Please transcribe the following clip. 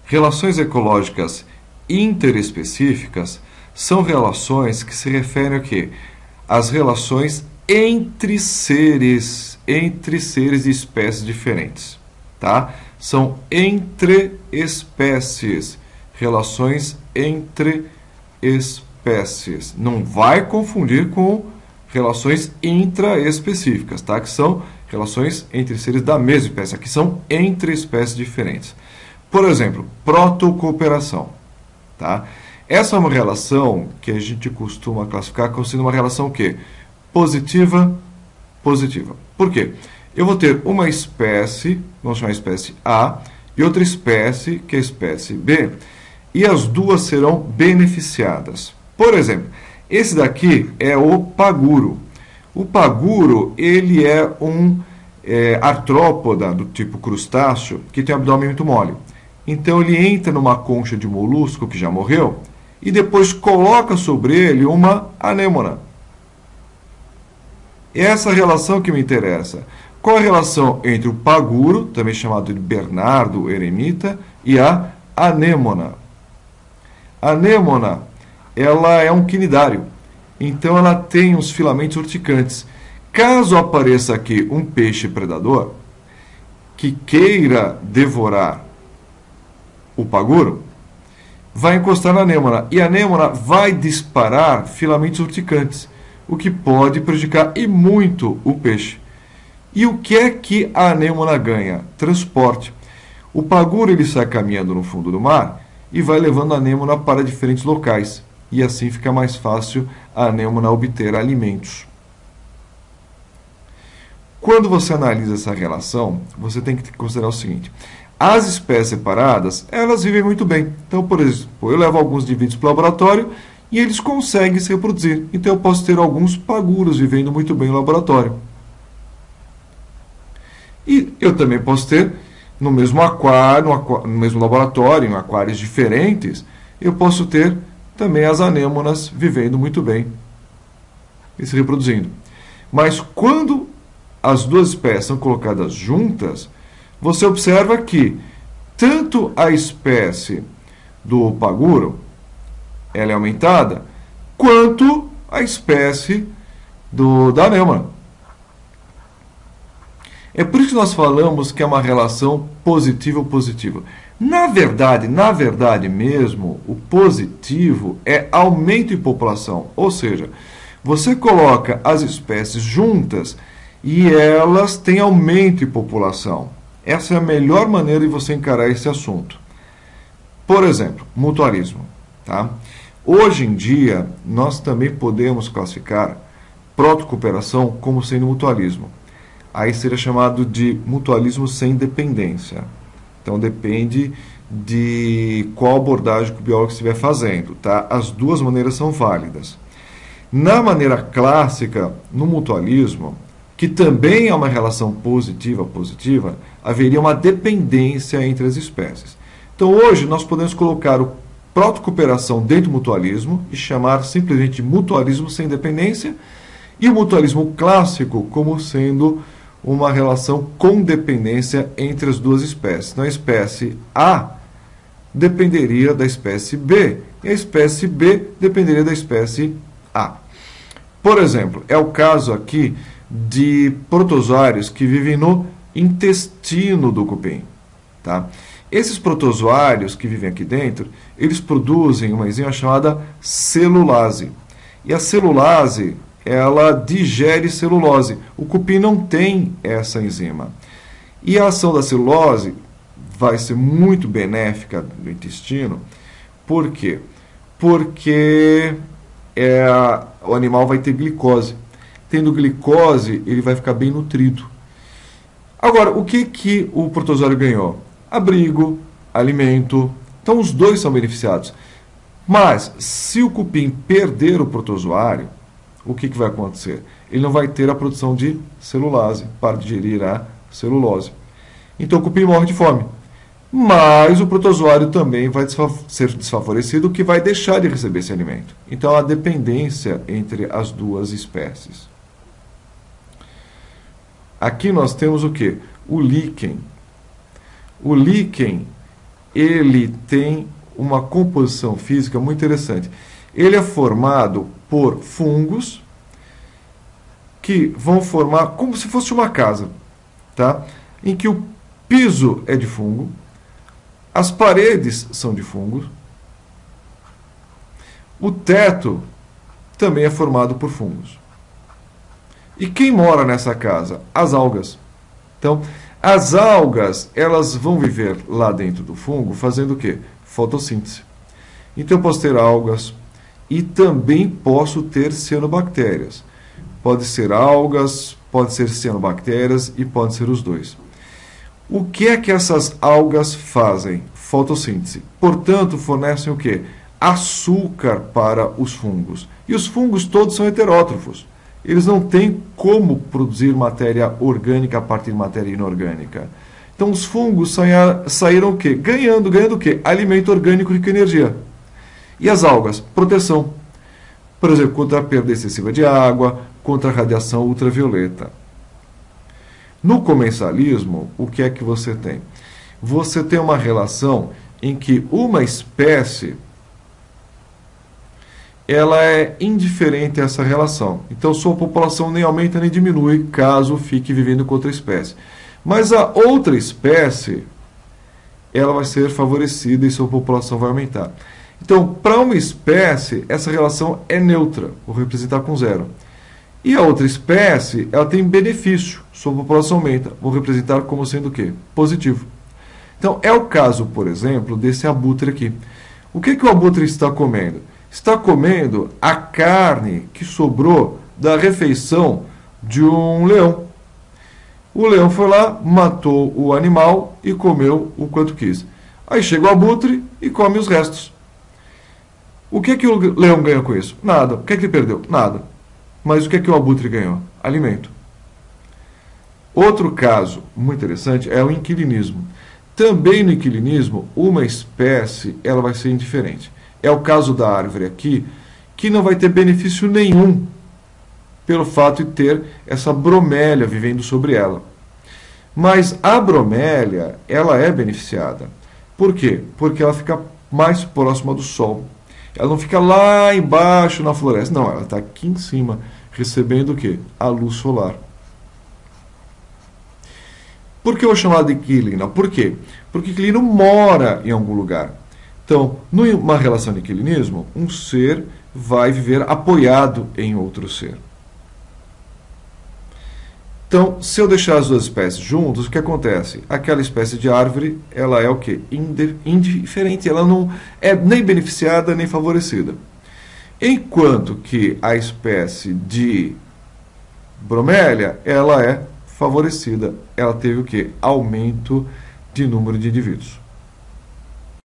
Relações ecológicas interespecíficas são relações que se referem ao quê? As relações entre seres de espécies diferentes, tá? São entre espécies, relações entre espécies. Não vai confundir com relações intraespecíficas, tá? Que são relações entre seres da mesma espécie. Aqui são entre espécies diferentes. Por exemplo, protocooperação, tá? Essa é uma relação que a gente costuma classificar como sendo uma relação o quê? Positiva, positiva. Por quê? Eu vou ter uma espécie, vamos chamar a espécie A, e outra espécie, que é a espécie B, e as duas serão beneficiadas. Por exemplo, esse daqui é o paguro. O paguro, ele é um artrópoda do tipo crustáceo, que tem um abdômen muito mole. Então ele entra numa concha de molusco que já morreu e depois coloca sobre ele uma anêmona. É essa relação que me interessa. Qual a relação entre o paguro, também chamado de Bernardo eremita, e a anêmona? A anêmona, ela é um quinidário. Então ela tem os filamentos urticantes. Caso apareça aqui um peixe predador que queira devorar o paguro, vai encostar na anêmona. E a anêmona vai disparar filamentos urticantes, o que pode prejudicar e muito o peixe. E o que é que a anêmona ganha? Transporte. O paguro ele sai caminhando no fundo do mar e vai levando a anêmona para diferentes locais. E assim fica mais fácil a anêmona obter alimentos. Quando você analisa essa relação, você tem que considerar o seguinte: as espécies separadas, elas vivem muito bem. Então, por exemplo, eu levo alguns indivíduos para o laboratório e eles conseguem se reproduzir. Então, eu posso ter alguns paguros vivendo muito bem no laboratório. E eu também posso ter, no mesmo aquário, no mesmo laboratório, em aquários diferentes, eu posso ter também as anêmonas vivendo muito bem e se reproduzindo. Mas quando as duas espécies são colocadas juntas, você observa que tanto a espécie do paguro ela é aumentada, quanto a espécie da anêmona. É por isso que nós falamos que é uma relação positiva ou positiva. Na verdade mesmo, o positivo é aumento em população. Ou seja, você coloca as espécies juntas e elas têm aumento em população. Essa é a melhor maneira de você encarar esse assunto. Por exemplo, mutualismo. Tá? Hoje em dia, nós também podemos classificar protocooperação como sendo mutualismo. Aí seria chamado de mutualismo sem dependência. Então depende de qual abordagem que o biólogo estiver fazendo. Tá? As duas maneiras são válidas. Na maneira clássica, no mutualismo, que também é uma relação positiva, haveria uma dependência entre as espécies. Então hoje nós podemos colocar o protocooperação dentro do mutualismo e chamar simplesmente de mutualismo sem dependência, e o mutualismo clássico como sendo uma relação com dependência entre as duas espécies. Então a espécie A dependeria da espécie B, e a espécie B dependeria da espécie A. Por exemplo, é o caso aqui de protozoários que vivem no intestino do cupim. Tá? Esses protozoários que vivem aqui dentro, eles produzem uma enzima chamada celulase. E a celulase, ela digere celulose. O cupim não tem essa enzima. E a ação da celulose vai ser muito benéfica no intestino. Por quê? Porque o animal vai ter glicose. Tendo glicose, ele vai ficar bem nutrido. Agora, o que o protozoário ganhou? Abrigo, alimento. Então, os dois são beneficiados. Mas, se o cupim perder o protozoário, o que vai acontecer? Ele não vai ter a produção de celulase para digerir a celulose. Então, o cupim morre de fome. Mas o protozoário também vai ser desfavorecido, que vai deixar de receber esse alimento. Então, há dependência entre as duas espécies. Aqui nós temos o quê? O líquen. O líquen ele tem uma composição física muito interessante. Ele é formado por fungos que vão formar como se fosse uma casa, tá? Em que o piso é de fungo, as paredes são de fungo, o teto também é formado por fungos. E quem mora nessa casa? As algas. Então, as algas, elas vão viver lá dentro do fungo fazendo o quê? Fotossíntese. Então, eu posso ter algas e também posso ter cianobactérias. Pode ser algas, pode ser cianobactérias e pode ser os dois. O que é que essas algas fazem? Fotossíntese. Portanto, fornecem o quê? Açúcar para os fungos. E os fungos todos são heterótrofos. Eles não têm como produzir matéria orgânica a partir de matéria inorgânica. Então, os fungos saíram o quê? Ganhando o quê? Alimento orgânico rico em energia. E as algas? Proteção. Por exemplo, contra a perda excessiva de água, contra a radiação ultravioleta. No comensalismo, o que é que você tem? Você tem uma relação em que uma espécie ela é indiferente a essa relação. Então, sua população nem aumenta nem diminui caso fique vivendo com outra espécie. Mas a outra espécie, ela vai ser favorecida e sua população vai aumentar. Então, para uma espécie, essa relação é neutra, vou representar com zero. E a outra espécie, ela tem benefício, sua população aumenta, vou representar como sendo o quê? Positivo. Então, é o caso, por exemplo, desse abutre aqui. O que o abutre está comendo? Está comendo a carne que sobrou da refeição de um leão. O leão foi lá, matou o animal e comeu o quanto quis. Aí chega o abutre e come os restos. O que o leão ganhou com isso? Nada. O que ele perdeu? Nada. Mas o que o abutre ganhou? Alimento. Outro caso muito interessante é o inquilinismo. Também no inquilinismo, uma espécie ela vai ser indiferente. É o caso da árvore aqui, que não vai ter benefício nenhum pelo fato de ter essa bromélia vivendo sobre ela. Mas a bromélia, ela é beneficiada. Por quê? Porque ela fica mais próxima do sol. Ela não fica lá embaixo na floresta. Não, ela está aqui em cima, recebendo o quê? A luz solar. Por que eu vou chamar de inquilino? Por quê? Porque o inquilino mora em algum lugar. Então, numa relação de inquilinismo, um ser vai viver apoiado em outro ser. Então, se eu deixar as duas espécies juntas, o que acontece? Aquela espécie de árvore, ela é o quê? Indiferente, ela não é nem beneficiada nem favorecida. Enquanto que a espécie de bromélia, ela é favorecida. Ela teve o quê? Aumento de número de indivíduos.